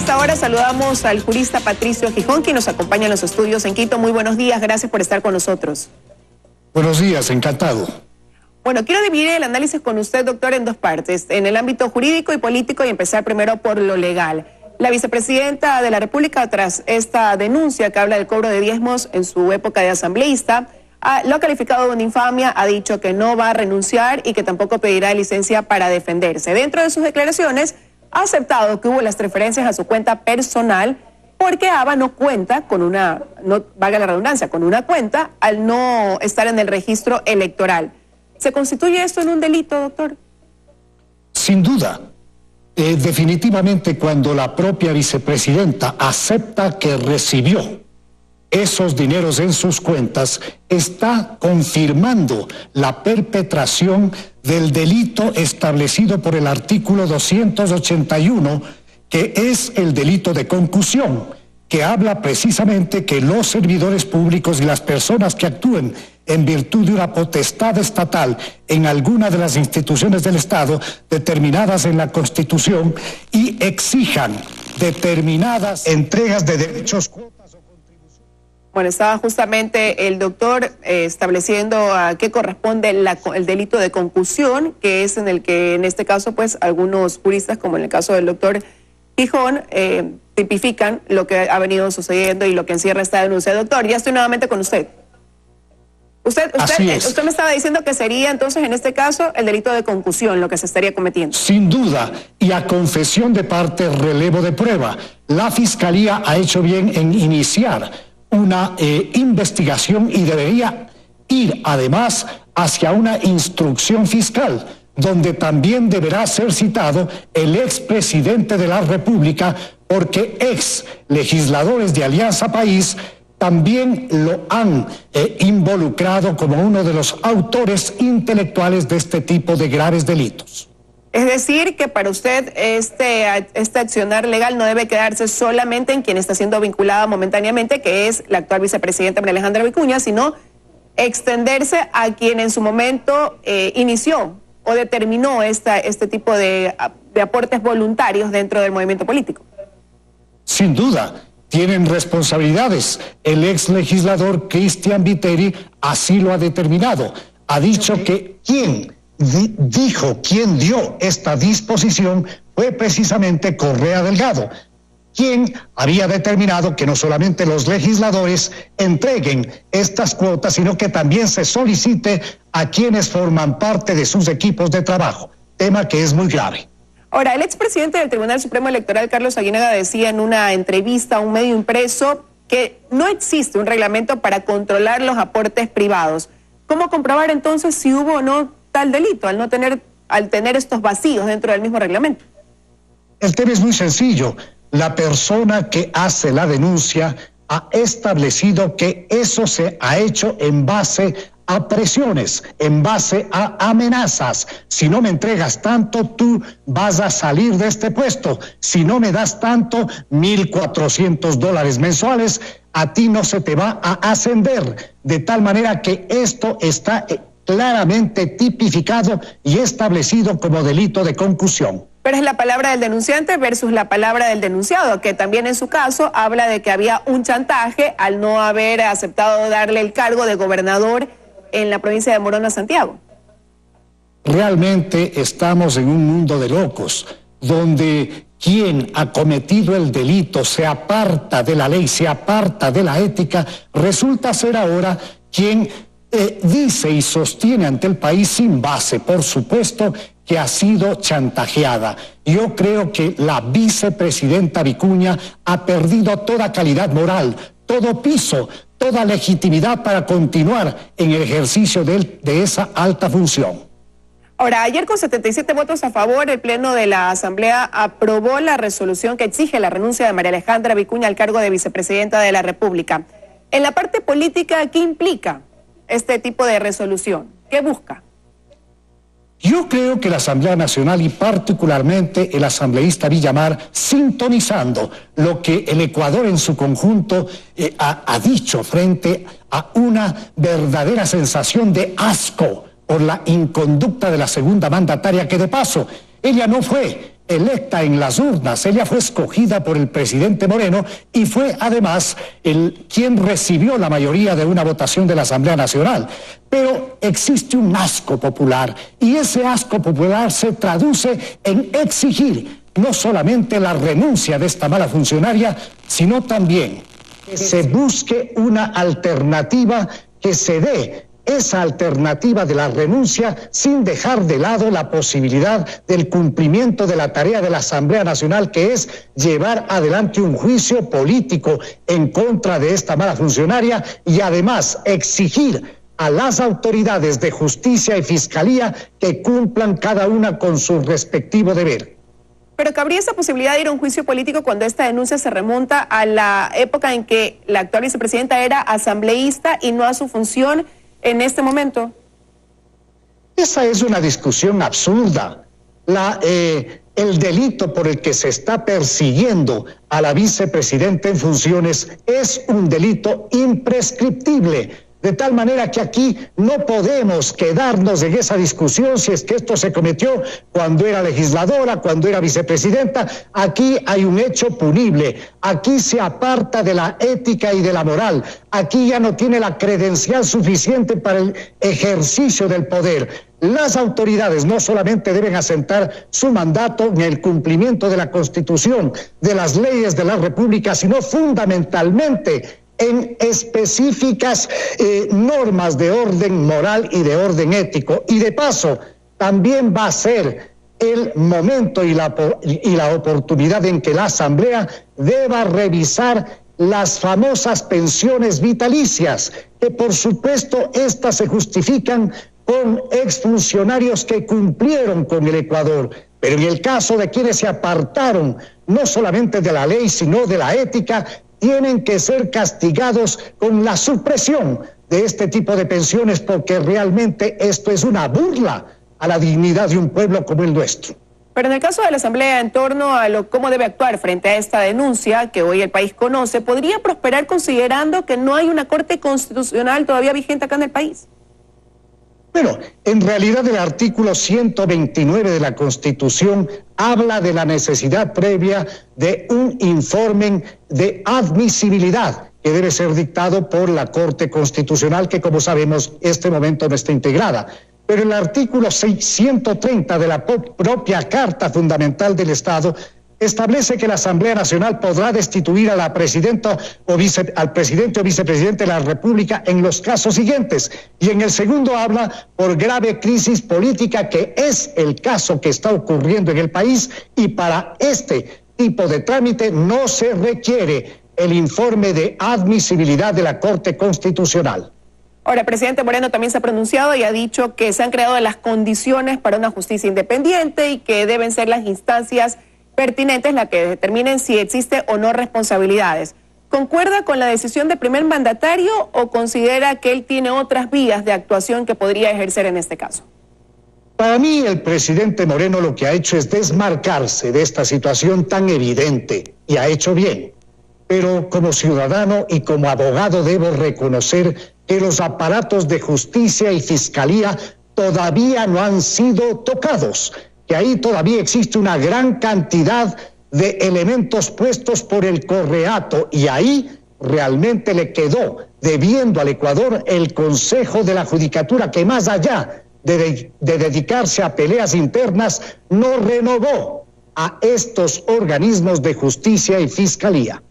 esta hora saludamos al jurista Patricio Gijón, quien nos acompaña en los estudios en Quito. Muy buenos días, gracias por estar con nosotros. Buenos días, encantado. Bueno, quiero dividir el análisis con usted, doctor, en dos partes, en el ámbito jurídico y político, y empezar primero por lo legal. La vicepresidenta de la República, tras esta denuncia que habla del cobro de diezmos en su época de asambleísta, lo ha calificado de una infamia, ha dicho que no va a renunciar y que tampoco pedirá licencia para defenderse. Dentro de sus declaraciones, ha aceptado que hubo las transferencias a su cuenta personal porque ABA no cuenta con una, no valga la redundancia, con una cuenta al no estar en el registro electoral. ¿Se constituye esto en un delito, doctor? Sin duda. Definitivamente, cuando la propia vicepresidenta acepta que recibió esos dineros en sus cuentas, está confirmando la perpetración del delito establecido por el artículo 281, que es el delito de concusión, que habla precisamente que los servidores públicos y las personas que actúen en virtud de una potestad estatal en alguna de las instituciones del Estado determinadas en la Constitución y exijan determinadas entregas de derechos, cuotas o contribuciones. Bueno, estaba justamente el doctor estableciendo a qué corresponde el delito de concusión, que es en el que en este caso pues algunos juristas, como en el caso del doctor Gijón, tipifican lo que ha venido sucediendo y lo que encierra esta denuncia. Doctor, ya estoy nuevamente con usted. Usted me estaba diciendo que sería entonces en este caso el delito de concusión lo que se estaría cometiendo. Sin duda, y a confesión de parte, relevo de prueba. La Fiscalía ha hecho bien en iniciar una investigación y debería ir además hacia una instrucción fiscal, donde también deberá ser citado el expresidente de la República, porque ex legisladores de Alianza País también lo han involucrado como uno de los autores intelectuales de este tipo de graves delitos. Es decir, que para usted este accionar legal no debe quedarse solamente en quien está siendo vinculada momentáneamente, que es la actual vicepresidenta María Alejandra Vicuña, sino extenderse a quien en su momento inició o determinó este tipo de aportes voluntarios dentro del movimiento político. Sin duda, tienen responsabilidades. El ex legislador Cristian Viteri así lo ha determinado. Ha dicho que quien dio esta disposición fue precisamente Correa Delgado, quien había determinado que no solamente los legisladores entreguen estas cuotas, sino que también se solicite a quienes forman parte de sus equipos de trabajo, tema que es muy grave. Ahora, el expresidente del Tribunal Supremo Electoral, Carlos Aguinaga, decía en una entrevista a un medio impreso que no existe un reglamento para controlar los aportes privados. ¿Cómo comprobar entonces si hubo o no tal delito al tener estos vacíos dentro del mismo reglamento? El tema es muy sencillo. La persona que hace la denuncia ha establecido que eso se ha hecho en base a presiones, en base a amenazas. Si no me entregas tanto, tú vas a salir de este puesto. Si no me das tanto, $1,400 mensuales, a ti no se te va a ascender. De tal manera que esto está claramente tipificado y establecido como delito de concusión. Pero es la palabra del denunciante versus la palabra del denunciado, que también en su caso habla de que había un chantaje al no haber aceptado darle el cargo de gobernador en la provincia de Morona, Santiago. Realmente estamos en un mundo de locos, donde quien ha cometido el delito se aparta de la ley, se aparta de la ética, resulta ser ahora quien dice y sostiene ante el país sin base, por supuesto, que ha sido chantajeada. Yo creo que la vicepresidenta Vicuña ha perdido toda calidad moral, todo piso, toda legitimidad para continuar en el ejercicio de esa alta función. Ahora, ayer con 77 votos a favor, el Pleno de la Asamblea aprobó la resolución que exige la renuncia de María Alejandra Vicuña al cargo de vicepresidenta de la República. En la parte política, ¿qué implica este tipo de resolución? ¿Qué busca? Yo creo que la Asamblea Nacional y particularmente el asambleísta Villamar, sintonizando lo que el Ecuador en su conjunto ha dicho frente a una verdadera sensación de asco por la inconducta de la segunda mandataria, que de paso, ella no fue electa en las urnas, ella fue escogida por el presidente Moreno y fue además quien recibió la mayoría de una votación de la Asamblea Nacional. Pero existe un asco popular y ese asco popular se traduce en exigir no solamente la renuncia de esta mala funcionaria, sino también que se busque una alternativa, que se dé esa alternativa de la renuncia sin dejar de lado la posibilidad del cumplimiento de la tarea de la Asamblea Nacional, que es llevar adelante un juicio político en contra de esta mala funcionaria y además exigir a las autoridades de justicia y fiscalía que cumplan cada una con su respectivo deber. Pero ¿cabría esa posibilidad de ir a un juicio político cuando esta denuncia se remonta a la época en que la actual vicepresidenta era asambleísta y no a su función en este momento? Esa es una discusión absurda. El delito por el que se está persiguiendo a la vicepresidenta en funciones es un delito imprescriptible. De tal manera que aquí no podemos quedarnos en esa discusión si es que esto se cometió cuando era legisladora, cuando era vicepresidenta. Aquí hay un hecho punible, aquí se aparta de la ética y de la moral, aquí ya no tiene la credencial suficiente para el ejercicio del poder. Las autoridades no solamente deben asentar su mandato en el cumplimiento de la Constitución, de las leyes de la República, sino fundamentalmente en específicas normas de orden moral y de orden ético. Y de paso, también va a ser el momento y la oportunidad en que la Asamblea deba revisar las famosas pensiones vitalicias, que por supuesto estas se justifican con exfuncionarios que cumplieron con el Ecuador. Pero en el caso de quienes se apartaron no solamente de la ley, sino de la ética, tienen que ser castigados con la supresión de este tipo de pensiones, porque realmente esto es una burla a la dignidad de un pueblo como el nuestro. Pero en el caso de la Asamblea, en torno a cómo debe actuar frente a esta denuncia que hoy el país conoce, ¿podría prosperar considerando que no hay una Corte Constitucional todavía vigente acá en el país? Bueno, en realidad el artículo 129 de la Constitución habla de la necesidad previa de un informe de admisibilidad que debe ser dictado por la Corte Constitucional, que como sabemos, en este momento no está integrada. Pero el artículo 130 de la propia Carta Fundamental del Estado establece que la Asamblea Nacional podrá destituir a la presidenta al presidente o vicepresidente de la República en los casos siguientes. Y en el segundo habla por grave crisis política, que es el caso que está ocurriendo en el país, y para este tipo de trámite no se requiere el informe de admisibilidad de la Corte Constitucional. Ahora, el presidente Moreno también se ha pronunciado y ha dicho que se han creado las condiciones para una justicia independiente y que deben ser las instancias pertinentes las que determinen si existe o no responsabilidades. ¿Concuerda con la decisión del primer mandatario o considera que él tiene otras vías de actuación que podría ejercer en este caso? Para mí, el presidente Moreno lo que ha hecho es desmarcarse de esta situación tan evidente, y ha hecho bien. Pero como ciudadano y como abogado debo reconocer que los aparatos de justicia y fiscalía todavía no han sido tocados, que ahí todavía existe una gran cantidad de elementos puestos por el correato, y ahí realmente le quedó debiendo al Ecuador el Consejo de la Judicatura, que más allá de dedicarse a peleas internas, no renovó a estos organismos de justicia y fiscalía.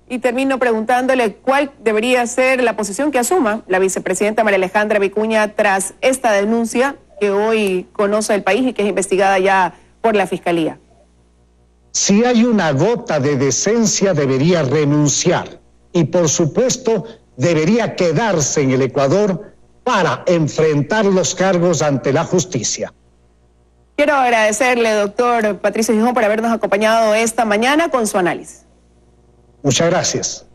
Y termino preguntándole cuál debería ser la posición que asuma la vicepresidenta María Alejandra Vicuña tras esta denuncia que hoy conoce el país y que es investigada ya por la Fiscalía. Si hay una gota de decencia, debería renunciar y, por supuesto, debería quedarse en el Ecuador para enfrentar los cargos ante la justicia. Quiero agradecerle, doctor Patricio Gijón, por habernos acompañado esta mañana con su análisis. Muchas gracias.